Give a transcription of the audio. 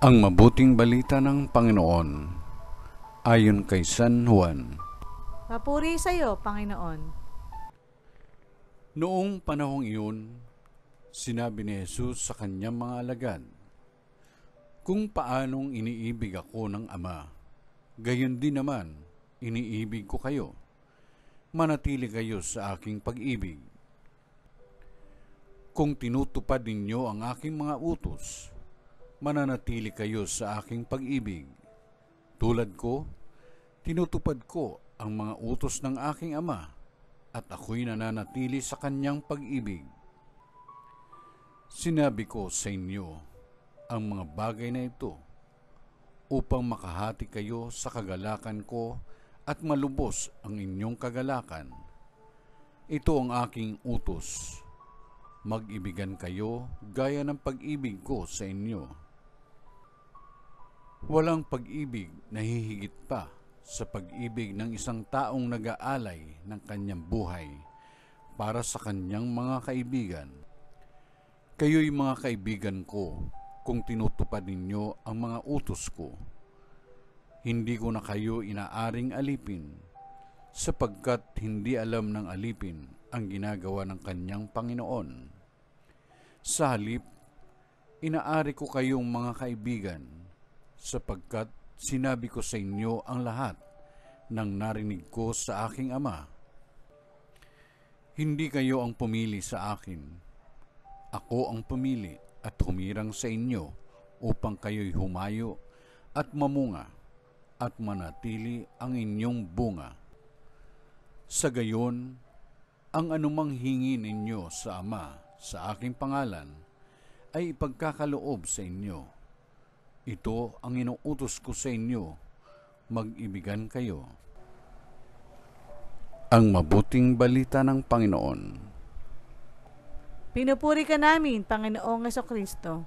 Ang mabuting balita ng Panginoon ayon kay San Juan. Papuri sa iyo, Panginoon. Noong panahong iyon, sinabi ni Jesus sa kanyang mga alagad, "Kung paanong iniibig ako ng Ama, gayon din naman iniibig ko kayo. Manatili kayo sa aking pag-ibig. Kung tinutupad ninyo ang aking mga utos, mananatili kayo sa aking pag-ibig. Tulad ko, tinutupad ko ang mga utos ng aking Ama, at ako'y nananatili sa kanyang pag-ibig. Sinabi ko sa inyo ang mga bagay na ito upang makahati kayo sa kagalakan ko at malubos ang inyong kagalakan. Ito ang aking utos. Mag-ibigan kayo gaya ng pag-ibig ko sa inyo. Walang pag-ibig na hihigit pa sa pag-ibig ng isang taong nag-aalay ng kanyang buhay para sa kanyang mga kaibigan. Kayo'y mga kaibigan ko kung tinutupad ninyo ang mga utos ko. Hindi ko na kayo inaaring alipin, sapagkat hindi alam ng alipin ang ginagawa ng kanyang Panginoon. Sa halip, inaari ko kayong mga kaibigan, sapagkat sinabi ko sa inyo ang lahat ng narinig ko sa aking Ama. Hindi kayo ang pumili sa akin. Ako ang pumili at humirang sa inyo upang kayo'y humayo at mamunga at manatili ang inyong bunga. Sa gayon, ang anumang hingi ninyo sa Ama sa aking pangalan ay ipagkakaloob sa inyo. Ito ang inuutos ko sa inyo, mag-ibigan kayo." Ang mabuting balita ng Panginoon. Pinupuri ka namin, Panginoong Hesukristo.